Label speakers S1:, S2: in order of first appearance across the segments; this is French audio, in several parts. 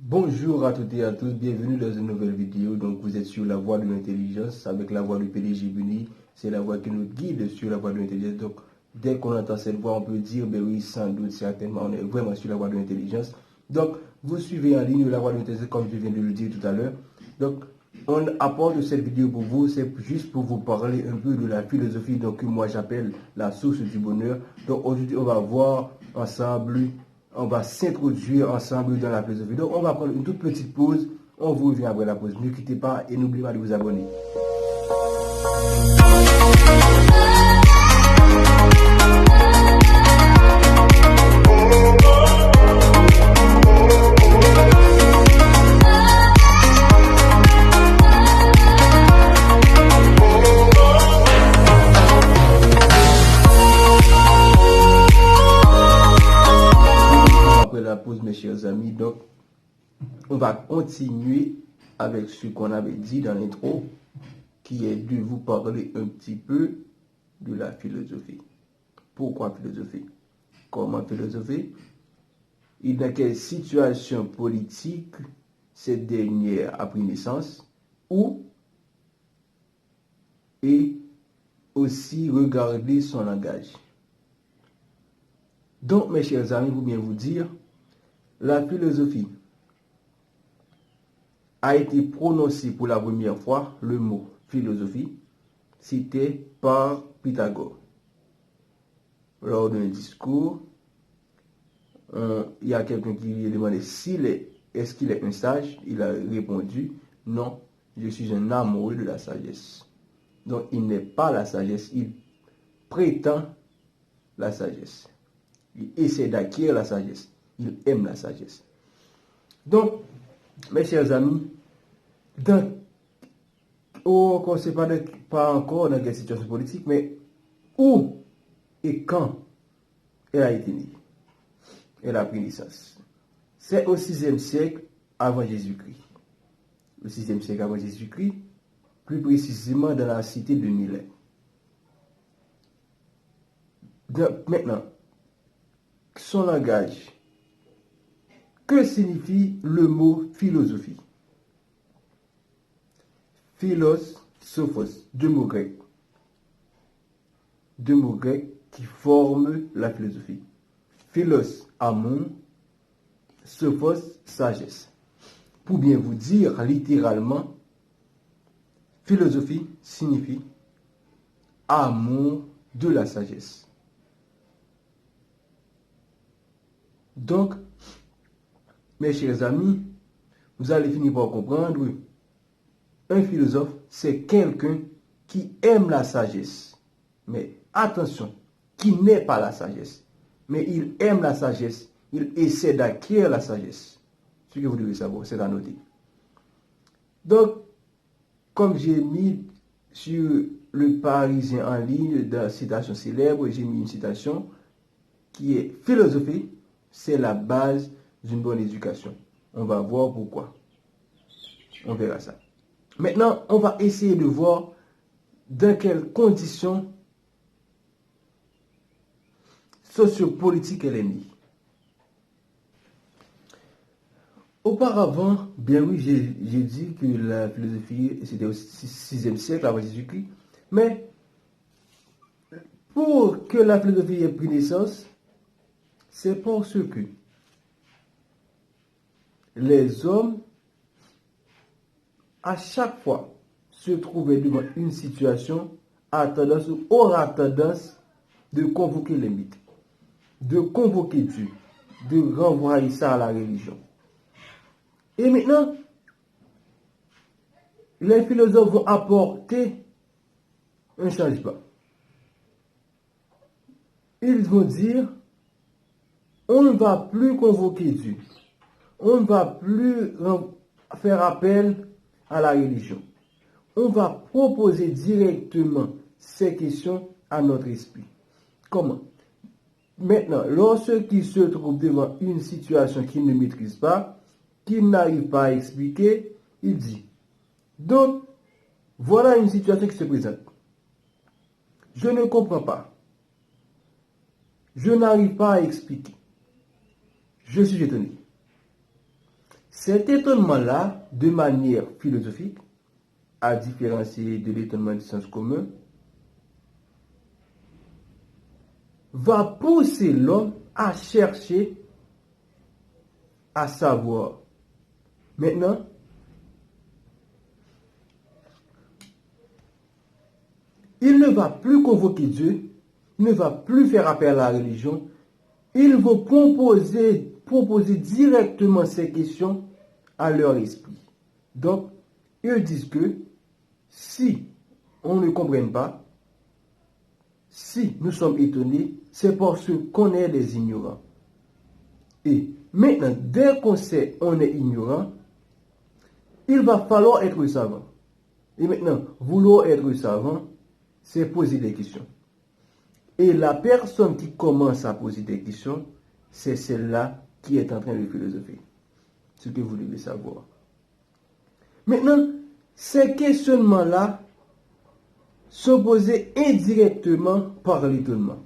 S1: Bonjour à toutes et à tous, bienvenue dans une nouvelle vidéo. Donc vous êtes sur la voie de l'intelligence avec la voix du PDG Buni. C'est la voix qui nous guide sur la voie de l'intelligence. Donc dès qu'on entend cette voix, on peut dire, ben oui, sans doute, certainement, on est vraiment sur la voie de l'intelligence. Donc vous suivez en ligne la voie de l'intelligence comme je viens de le dire tout à l'heure. Donc on apporte cette vidéo pour vous, c'est juste pour vous parler un peu de la philosophie donc, que moi j'appelle la source du bonheur. Donc aujourd'hui on va voir ensemble, on va s'introduire ensemble dans la philosophie. Donc on va prendre une toute petite pause, on vous revient après la pause. Ne quittez pas et n'oubliez pas de vous abonner. Après la pause, mes chers amis, donc on va continuer avec ce qu'on avait dit dans l'intro, qui est de vous parler un petit peu de la philosophie. Pourquoi philosophie? Comment philosopher? Et dans quelle situation politique cette dernière a pris naissance? Où? Et aussi regarder son langage. Donc, mes chers amis, pour bien vous dire, la philosophie a été prononcée pour la première fois, le mot philosophie, c'était par Pythagore. Lors d'un discours, il y a quelqu'un qui lui a demandé est-ce qu'il est un sage. Il a répondu, non, je suis un amoureux de la sagesse. Donc, il n'est pas la sagesse, il prétend la sagesse. Il essaie d'acquérir la sagesse. Il aime la sagesse. Donc, mes chers amis, on ne sait pas encore dans quelle situation politique, mais où et quand elle a été née, elle a pris naissance. C'est au 6e siècle avant Jésus-Christ. Au 6e siècle avant Jésus-Christ, plus précisément dans la cité de Milet. Maintenant, son langage. Que signifie le mot philosophie? Philos, sophos, deux mots grecs. Deux mots grecs qui forment la philosophie. Philos, amour. Sophos, sagesse. Pour bien vous dire littéralement, philosophie signifie amour de la sagesse. Donc, mes chers amis, vous allez finir par comprendre, un philosophe, c'est quelqu'un qui aime la sagesse. Mais attention, qui n'est pas la sagesse. Mais il aime la sagesse, il essaie d'acquérir la sagesse. Ce que vous devez savoir, c'est à noter. Donc, comme j'ai mis sur le Parisien en ligne, dans la citation célèbre, j'ai mis une citation qui est philosophie, c'est la base d'une bonne éducation. On va voir pourquoi. On verra ça. Maintenant, on va essayer de voir dans quelles conditions sociopolitiques elle est née. Auparavant, bien oui, j'ai dit que la philosophie, c'était au 6e siècle avant Jésus-Christ, mais pour que la philosophie ait pris naissance, c'est parce que les hommes, à chaque fois, se trouvaient devant une situation à tendance ou aura tendance de convoquer les mythes, de convoquer Dieu, de renvoyer ça à la religion. Et maintenant, les philosophes vont apporter un changement. Ils vont dire, on ne va plus convoquer Dieu. On ne va plus faire appel à la religion. On va proposer directement ces questions à notre esprit. Comment? Maintenant, lorsqu'il se trouve devant une situation qu'il ne maîtrise pas, qu'il n'arrive pas à expliquer, il dit, donc, voilà une situation qui se présente. Je ne comprends pas. Je n'arrive pas à expliquer. Je suis étonné. Cet étonnement-là, de manière philosophique, à différencier de l'étonnement du sens commun, va pousser l'homme à chercher à savoir. Maintenant, il ne va plus convoquer Dieu, il ne va plus faire appel à la religion, il va proposer directement ces questions à leur esprit. Donc, ils disent que si on ne comprend pas, si nous sommes étonnés, c'est parce qu'on est des ignorants. Et maintenant, dès qu'on sait qu'on est ignorant, il va falloir être savant. Et maintenant, vouloir être savant, c'est poser des questions. Et la personne qui commence à poser des questions, c'est celle-là qui est en train de philosopher. Ce que vous devez savoir. Maintenant, ces questionnements-là sont posés indirectement par l'étonnement.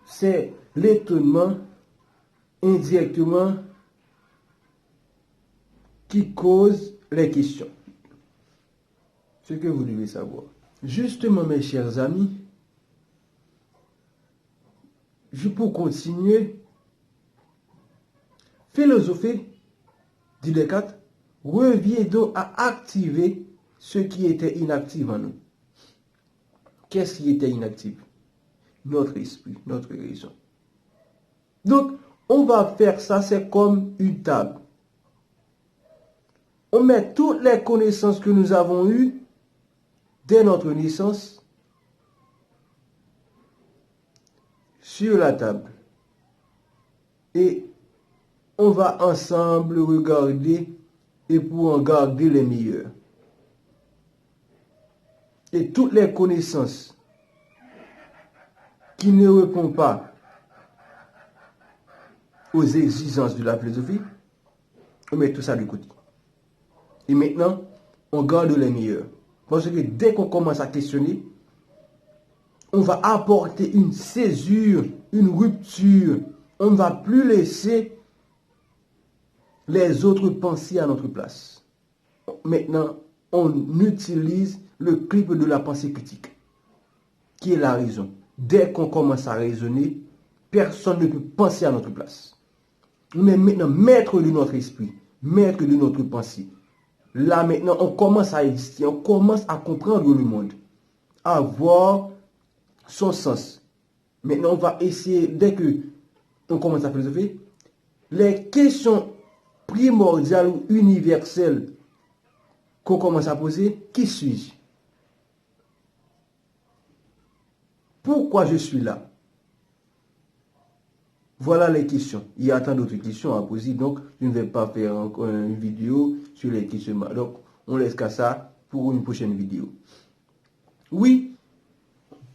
S1: C'est l'étonnement indirectement qui cause les questions. Ce que vous devez savoir. Justement, mes chers amis, pour continuer, philosopher, dit Descartes, revient donc à activer ce qui était inactif en nous. Qu'est-ce qui était inactif? Notre esprit, notre raison. Donc, on va faire ça, c'est comme une table. On met toutes les connaissances que nous avons eues dès notre naissance sur la table. Et on va ensemble regarder et pour en garder les meilleurs. Et toutes les connaissances qui ne répondent pas aux exigences de la philosophie, on met tout ça de côté. Et maintenant, on garde les meilleurs. Parce que dès qu'on commence à questionner, on va apporter une césure, une rupture. On ne va plus laisser les autres penser à notre place. Maintenant, on utilise le clip de la pensée critique, qui est la raison. Dès qu'on commence à raisonner, personne ne peut penser à notre place. On est maintenant maître de notre esprit, maître de notre pensée. Là maintenant, on commence à exister, on commence à comprendre le monde, à voir son sens. Maintenant, on va essayer, dès que on commence à philosopher, les questions primordiales ou universelles qu'on commence à poser, qui suis-je? Pourquoi je suis là? Voilà les questions. Il y a tant d'autres questions à poser, donc je ne vais pas faire encore une vidéo sur les questions. Donc, on laisse qu'à ça pour une prochaine vidéo. Oui,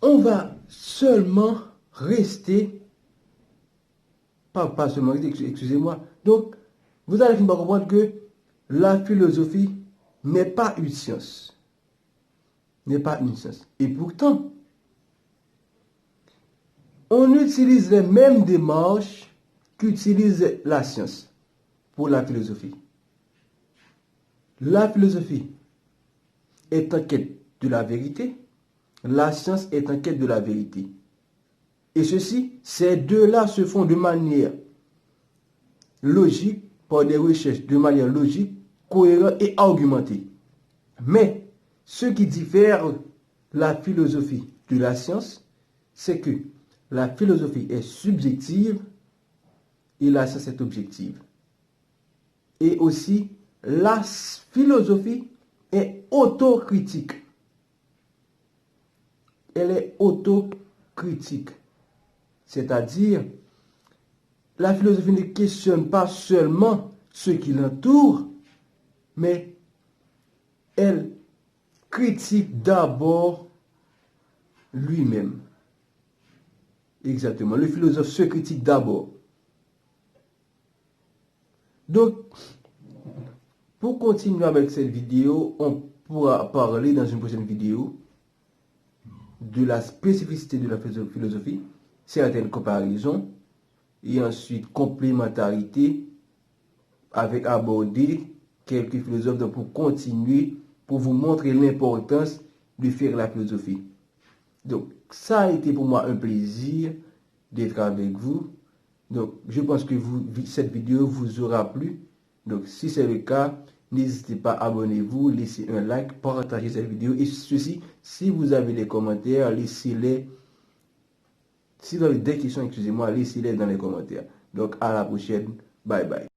S1: on va seulement rester, pas seulement rester, excusez-moi. Donc, vous allez finir par comprendre que la philosophie n'est pas une science. N'est pas une science. Et pourtant, on utilise les mêmes démarches qu'utilise la science pour la philosophie. La philosophie est en quête de la vérité, la science est en quête de la vérité. Et ceci, ces deux-là se font de manière logique, par des recherches de manière logique, cohérente et argumentée. Mais ce qui diffère la philosophie de la science, c'est que la philosophie est subjective et la science est objective. Et aussi, la philosophie est autocritique. Elle est autocritique. C'est-à-dire, la philosophie ne questionne pas seulement ce qui l'entoure, mais elle critique d'abord lui-même. Exactement. Le philosophe se critique d'abord. Donc, pour continuer avec cette vidéo, on pourra parler dans une prochaine vidéo de la spécificité de la philosophie, certaines comparaisons, et ensuite complémentarité, avec aborder quelques philosophes pour continuer, pour vous montrer l'importance de faire la philosophie. Donc, ça a été pour moi un plaisir d'être avec vous. Donc, je pense que cette vidéo vous aura plu. Donc, si c'est le cas, n'hésitez pas à abonnez-vous, laissez un like, partagez cette vidéo. Et ceci, si vous avez des commentaires, laissez-les. Si vous avez des questions, excusez-moi, laissez-les dans les commentaires. Donc, à la prochaine. Bye bye.